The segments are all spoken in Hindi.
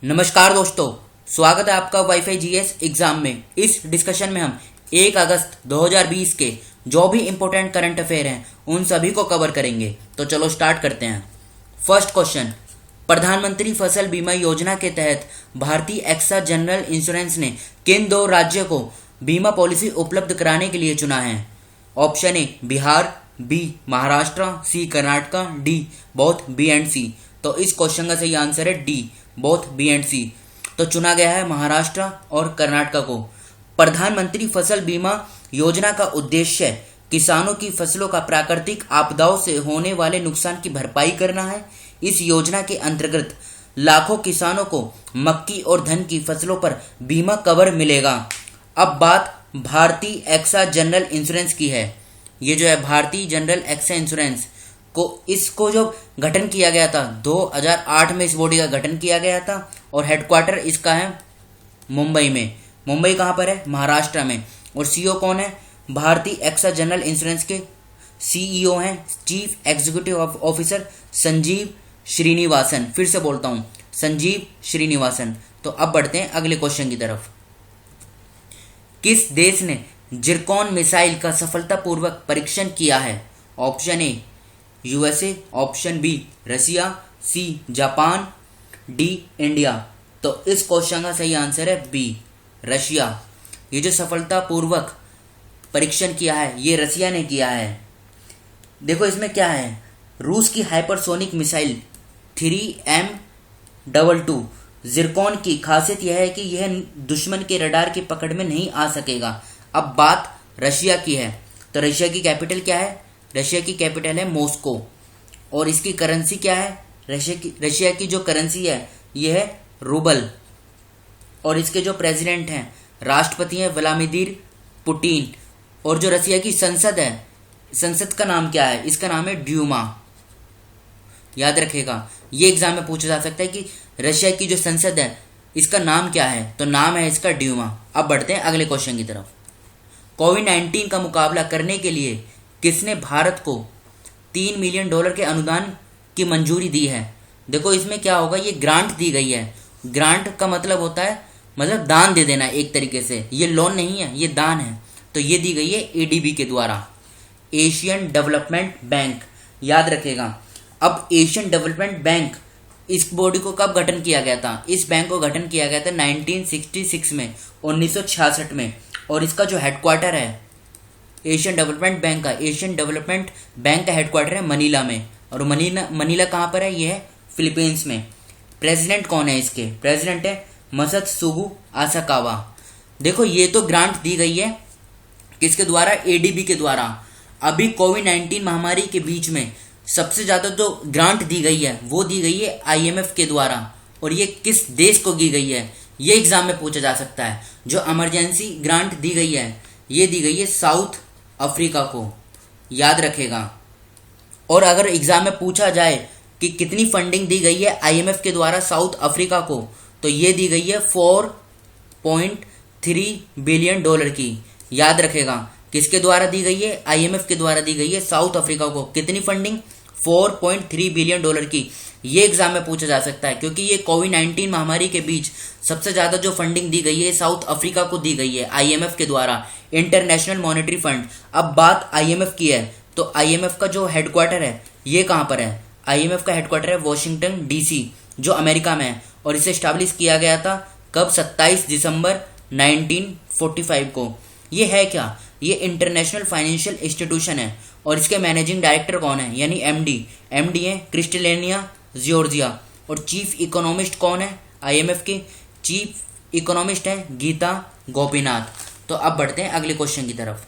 नमस्कार दोस्तों, स्वागत है आपका वाईफाई जीएस एग्जाम में। इस डिस्कशन में हम 1 अगस्त 2020 के जो भी इंपॉर्टेंट करंट अफेयर हैं उन सभी को कवर करेंगे। तो चलो स्टार्ट करते हैं। फर्स्ट क्वेश्चन, प्रधानमंत्री फसल बीमा योजना के तहत भारतीय एक्सा जनरल इंश्योरेंस ने किन दो राज्यों को बीमा पॉलिसी उपलब्ध कराने के लिए चुना है? Option A Bihar, B Maharashtra, C Karnataka, D both B and C. तो इस क्वेश्चन का सही आंसर है D both B and C. तो चुना गया है महाराष्ट्र और कर्नाटका को। प्रधानमंत्री फसल बीमा योजना का उद्देश्य किसानों की फसलों का प्राकृतिक आपदाओं से होने वाले नुकसान की भरपाई करना है। इस योजना के अंतर्गत लाखों किसानों को मक्की और धान की फसलों पर बीमा कवर मिलेगा। अब बात भारतीय एक्सा जनरल इंश्योरेंस की है। ये जो है भारतीय जनरल एक्सा इंश्योरेंस को इसको जो गठन किया गया था 2008 में, इस बॉडी का गठन किया गया था और हेडक्वार्टर इसका है मुंबई में। मुंबई कहाँ पर है? महाराष्ट्र में। और सीईओ कौन है? भारतीय एक्सा जनरल इंश्योरेंस के सीईओ हैं chief executive officer Sanjeev Srinivasan. फिर से बोलता हूँ, संजीव श्रीनिवासन। तो अब बढ़ते हैं अगले क्वेश्चन की तरफ। किस देश ने जिरकॉन मिसाइल का सफलतापूर्वक परीक्षण किया है? Option A USA, option B Russia, C Japan, D India. तो इस क्वेश्चन का सही आंसर है बी रशिया। ये जो सफलतापूर्वक परीक्षण किया है ये रसिया ने किया है। देखो इसमें क्या है, रूस की हाइपरसोनिक मिसाइल 3M22 जिरकॉन की खासियत यह है कि यह दुश्मन के रडार की पकड़ में नहीं आ सकेगा। अब बात रशिया की है, तो रशिया की कैपिटल क्या है? रशिया की कैपिटल है मॉस्को। और इसकी करेंसी क्या है? रशिया की जो करेंसी है यह है रूबल। और इसके जो प्रेसिडेंट हैं, राष्ट्रपति हैं व्लादिमीर पुतिन। और जो रशिया की संसद है, संसद का नाम क्या है? इसका नाम है ड्यूमा। याद रखेगा, ये एग्जाम में पूछा जा सकता है कि रशिया की जो संसद है इसका नाम क्या है? तो नाम है इसका ड्यूमा। अब बढ़ते हैं अगले क्वेश्चन की तरफ। कोविड-19 का मुकाबला करने के लिए किसने भारत को $3 मिलियन के अनुदान की मंजूरी दी है? देखो इसमें क्या होगा, ये ग्रांट दी गई है। ग्रांट का मतलब होता है मतलब दान दे देना एक तरीके से। ये लोन नहीं है, ये दान है। तो ये दी गई है एडीबी के द्वारा, एशियन डेवलपमेंट बैंक। याद रखेगा। अब एशियन डेवलपमेंट बैंक, इस बॉडी को कब गठन किया गया था? इस बैंक को गठन किया गया था 1966 में, 1966 में। और इसका जो हेडक्वार्टर है एशियन डेवलपमेंट बैंक का हेडक्वार्टर है मनीला में। और मनीला कहाँ पर है? ये है फिलीपींस में। प्रेसिडेंट कौन है इसके? प्रेसिडेंट है मसत्सुगु आसाकावा। देखो ये तो ग्रांट दी गई है किसके द्वारा? एडीबी के द्वारा। अभी कोविड-19 महामारी के बीच में सबसे ज्यादा जो ग्रांट दी गई है वो दी गई है आईएमएफ के द्वारा। और ये किस देश को दी गई है ये एग्जाम में पूछा जा सकता है। जो इमरजेंसी ग्रांट दी गई है ये दी गई है साउथ अफ्रीका को। याद रखेगा। और अगर एग्जाम में पूछा जाए कि कितनी फंडिंग दी गई है आईएमएफ के द्वारा साउथ अफ्रीका को, तो ये दी गई है $4.3 बिलियन की। याद रखेगा, किसके द्वारा दी गई है? आईएमएफ के द्वारा दी गई है साउथ अफ्रीका को। कितनी फंडिंग? $4.3 बिलियन की। ये एग्जाम में पूछा जा सकता है क्योंकि ये कोविड-19 महामारी के बीच सबसे ज्यादा जो फंडिंग दी गई है साउथ अफ्रीका को दी गई है आईएमएफ के द्वारा, इंटरनेशनल मॉनेटरी फंड। अब बात आईएमएफ की है, तो आईएमएफ का जो हेडक्वार्टर है ये कहां पर है? आईएमएफ का हेडक्वार्टर है वॉशिंगटन डीसी, जो अमेरिका में है। और इसे स्टैब्लिश किया गया था कब? 27 दिसंबर 1945 को। ये है क्या? ये इंटरनेशनल फाइनेंशियल इंस्टीट्यूशन है। और इसके मैनेजिंग डायरेक्टर कौन है? यानी एमडी है क्रिस्टलिना जॉर्जिया। और चीफ इकोनॉमिस्ट कौन है आईएमएफ के? चीफ इकोनॉमिस्ट है गीता गोपीनाथ। तो अब बढ़ते हैं अगले क्वेश्चन की तरफ।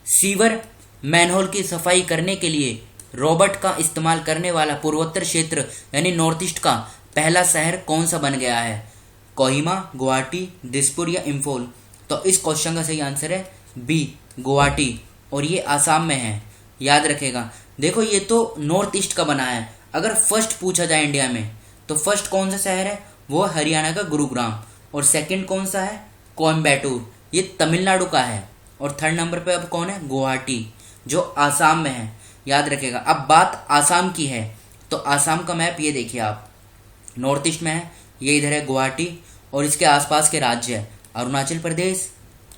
सीवर मैनहोल की सफाई करने के लिए रोबोट का इस्तेमाल करने वाला पूर्वोत्तर क्षेत्र यानी नॉर्थ ईस्ट का पहला शहर कौन सा बन गया है? कोहिमा, गुवाहाटी, दिसपुर या इम्फॉल। तो इस क्वेश्चन का सही आंसर है बी गुवाहाटी। और ये आसाम में है। याद रखेगा। देखो ये तो नॉर्थ ईस्ट का बना है। अगर फर्स्ट पूछा जाए इंडिया में तो फर्स्ट कौन सा शहर है? वो हरियाणा का गुरुग्राम। और सेकंड कौन सा है? कोयम्बटूर, ये तमिलनाडु का है। और थर्ड नंबर पे अब कौन है? गुवाहाटी, जो आसाम में है। याद रखेगा। अब बात आसाम की है, तो आसाम का मैप ये देखिए आप। नॉर्थ ईस्ट में है, ये इधर है गुवाहाटी, और इसके आसपास के राज्य है अरुणाचल प्रदेश,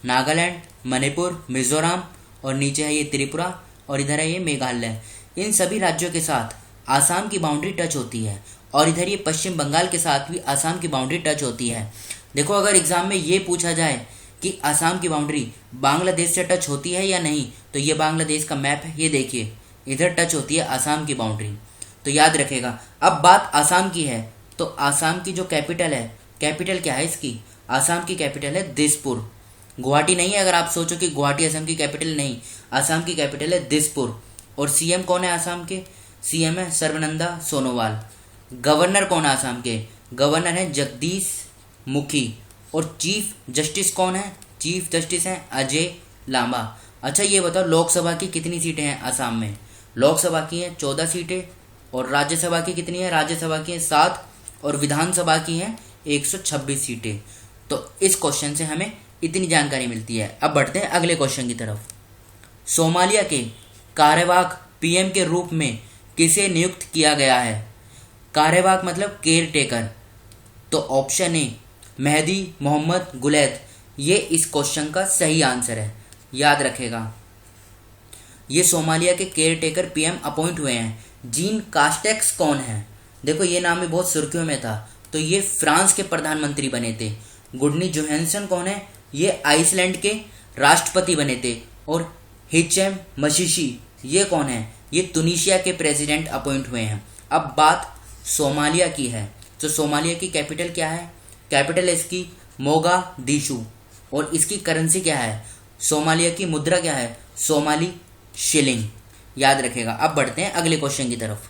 नागालैंड, मणिपुर, मिजोरम, और नीचे है ये त्रिपुरा, और इधर है ये मेघालय। इन सभी राज्यों के साथ आसाम की बाउंड्री टच होती है, और इधर ये पश्चिम बंगाल के साथ भी आसाम की बाउंड्री टच होती है। देखो अगर एग्जाम में ये पूछा जाए कि आसाम की बाउंड्री बांग्लादेश से टच होती है या नहीं, तो ये बांग्लादेश का मैप है, ये देखिए इधर टच होती है आसाम की बाउंड्री, तो याद रखेगा। अब बात आसाम की है, तो आसाम की जो कैपिटल है, कैपिटल क्या है इसकी, आसाम की कैपिटल है दिसपुर। गुवाहाटी नहीं है, अगर आप सोचो कि गुवाहाटी असम की कैपिटल, नहीं, आसाम की कैपिटल है दिसपुर। और सीएम कौन है आसाम के, सीएम है सर्बानंद सोनोवाल। गवर्नर कौन है आसाम के, गवर्नर है जगदीश मुखी। और चीफ जस्टिस कौन है, चीफ जस्टिस है अजय लांबा। अच्छा ये बताओ लोकसभा की कितनी सीटें हैं आसाम में, लोकसभा की हैं 14 सीटें, और राज्यसभा की कितनी है, राज्यसभा की हैं 7, और विधानसभा की हैं 126 सीटें। तो इस क्वेश्चन से हमें इतनी जानकारी मिलती है। अब बढ़ते हैं अगले क्वेश्चन की तरफ। सोमालिया के कार्यवाहक पीएम के रूप में किसे नियुक्त किया गया है, कार्यवाहक मतलब केयर टेकर। तो ऑप्शन ए मेहदी मोहम्मद गुलैद, ये इस क्वेश्चन का सही आंसर है, याद रखेगा। ये सोमालिया के केयर टेकर पीएम अपॉइंट हुए हैं। जीन कास्टेक्स कौन है, देखो ये नाम भी बहुत सुर्खियों में था, तो ये फ्रांस के प्रधानमंत्री बने थे। गुडनी जोहानसन कौन है, ये आइसलैंड के राष्ट्रपति बने थे। और हिचेम मशीशी ये कौन है, ये तुनिशिया के प्रेसिडेंट अपॉइंट हुए हैं। अब बात सोमालिया की है, तो सोमालिया की कैपिटल क्या है, कैपिटल है इसकी मोगादिशु, और इसकी करेंसी क्या है, सोमालिया की मुद्रा क्या है, सोमाली शिलिंग, याद रखेगा। अब बढ़ते हैं अगले क्वेश्चन की तरफ।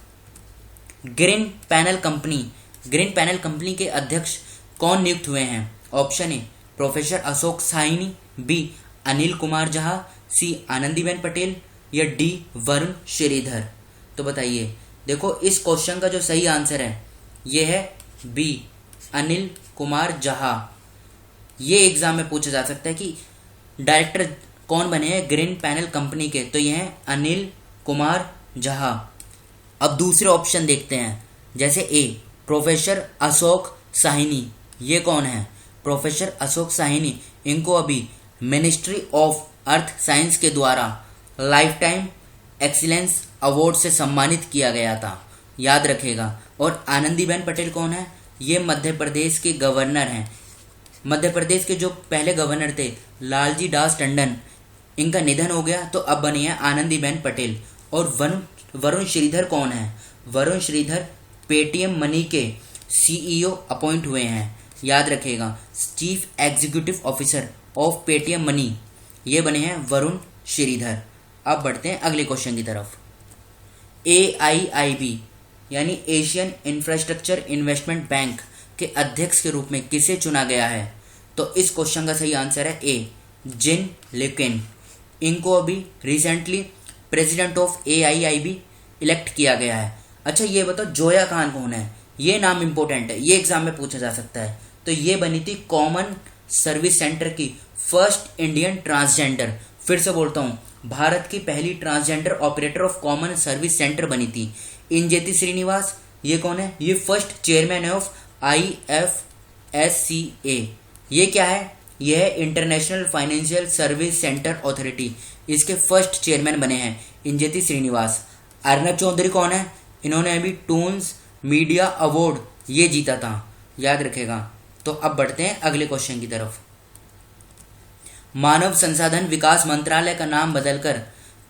Green panel company, green panel company के अध्यक्ष कौन नियुक्त हुए हैं, option A professor Ashok Saini, B Anil Kumar Jha, C Anandiben Patel, या डी वरुण श्रीधर। तो बताइए, देखो इस क्वेश्चन का जो सही आंसर है ये है बी अनिल कुमार झा। ये एग्जाम में पूछा जा सकता है कि डायरेक्टर कौन बने हैं ग्रीन पैनल कंपनी के, तो ये हैं अनिल कुमार झा। अब दूसरे ऑप्शन देखते हैं, जैसे ए प्रोफेसर अशोक साहिनी, ये कौन है, प्रोफेसर अशोक साहिनी, इनको अभी मिनिस्ट्री ऑफ अर्थ साइंस के द्वारा लाइफ टाइम एक्सीलेंस अवार्ड से सम्मानित किया गया था, याद रखेगा। और आनंदीबेन पटेल कौन है, ये मध्य प्रदेश के गवर्नर हैं। मध्य प्रदेश के जो पहले गवर्नर थे लालजी दास टंडन, इनका निधन हो गया, तो अब बनी है आनंदीबेन पटेल। और वरुण श्रीधर कौन है, वरुण श्रीधर पेटीएम मनी के सीईओ अपॉइंट हुए हैं, याद रखेगा। Chief executive officer of Paytm money ये बने हैं वरुण श्रीधर। अब बढ़ते हैं अगले क्वेश्चन की तरफ। AIIB यानी एशियन इंफ्रास्ट्रक्चर इन्वेस्टमेंट बैंक के अध्यक्ष के रूप में किसे चुना गया है, तो इस क्वेश्चन का सही आंसर है ए जिन लेकिन। इनको अभी recently president of AIIB elect किया गया है। अच्छा ये बताओ जोया खान कौन है, ये नाम इंपॉर्टेंट है, ये एग्जाम में पूछा जा सकता है। तो ये बनी थी कॉमन सर्विस सेंटर की फर्स्ट इंडियन ट्रांसजेंडर, फिर से बोलता हूँ, भारत की पहली transgender operator of common service centre बनी थी। इंजेति श्रीनिवास ये कौन है, ये फर्स्ट चेयरमैन ऑफ IFSCA, ये क्या है, ये है international financial service centre authority, इसके फर्स्ट चेयरमैन बने हैं इंजेति श्रीनिवास। अर्नब चौधरी कौन है, इन्होंने अभी टून्स मीडिया अवार्ड ये जीता था, याद रखेगा। तो अब बढ़ते हैं अगले क्वेश्चन की तरफ। मानव संसाधन विकास मंत्रालय का नाम बदलकर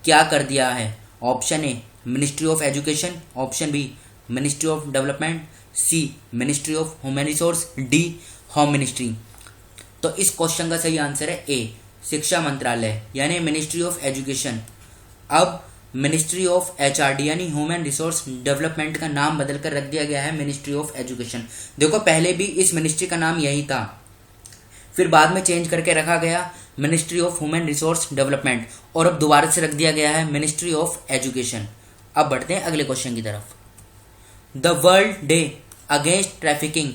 क्या कर दिया है, option A ministry of education, option B ministry of development, C ministry of human resource, D home ministry. तो इस क्वेश्चन का सही आंसर है ए शिक्षा मंत्रालय यानी मिनिस्ट्री ऑफ एजुकेशन। अब मिनिस्ट्री ऑफ HRD यानी ह्यूमन रिसोर्स डेवलपमेंट का नाम बदलकर रख दिया गया है मिनिस्ट्री ऑफ एजुकेशन। देखो पहले भी इस मिनिस्ट्री का नाम यही था, फिर बाद में चेंज करके रखा गया ministry of human resource development, और अब दोबारा से रख दिया गया है मिनिस्ट्री ऑफ एजुकेशन। अब बढ़ते हैं अगले क्वेश्चन की तरफ। The world day against trafficking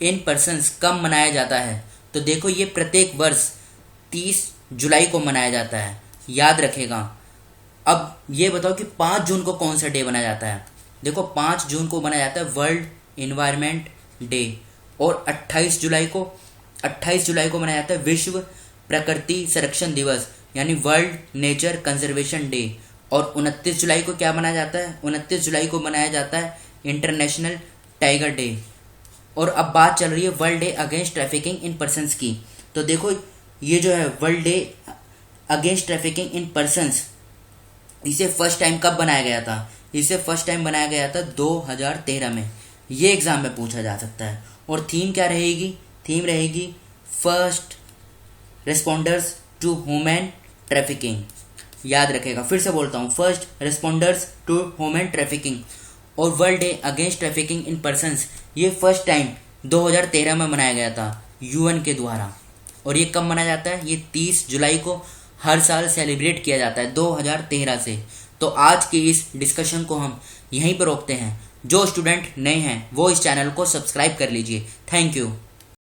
in persons कब मनाया जाता है, तो देखो ये प्रत्येक वर्ष 30 जुलाई को मनाया जाता है, याद रखेगा। अब ये बताओ कि 5 जून को कौन सा डे मनाया जाता है, देखो 5 जून को मनाया जाता है वर्ल्ड इन्वायरमेंट डे। और 28 जुलाई को मनाया जाता है विश्व प्रकृति संरक्षण दिवस यानी वर्ल्ड नेचर कंजर्वेशन डे। और 29 जुलाई को क्या मनाया जाता है? 29 जुलाई को मनाया जाता है इंटरनेशनल टाइगर डे। और अब बात चल रही है world day against trafficking in persons की। तो देखो ये जो है world day against trafficking in persons, इसे फर्स्ट टाइम कब बनाया गया था? इसे फर्स्ट टाइम बनाया गया था 2013 में। ये एग्जाम में पूछा जा सकता है। और थीम क्या रहेगी? थीम रहेगी first responders to human trafficking. याद रखेगा, फिर से बोलता हूँ, first responders to human trafficking. और world day against trafficking in persons ये फर्स्ट टाइम 2013 में मनाया गया था यूएन के द्वारा। और ये कब मनाया जाता है? ये 30 जुलाई को हर साल सेलिब्रेट किया जाता है 2013 से। तो आज के इस डिस्कशन को हम यहीं पर रोकते हैं। जो स्टूडेंट नए हैं वो इस चैनल को सब्सक्राइब कर लीजिए। Thank you.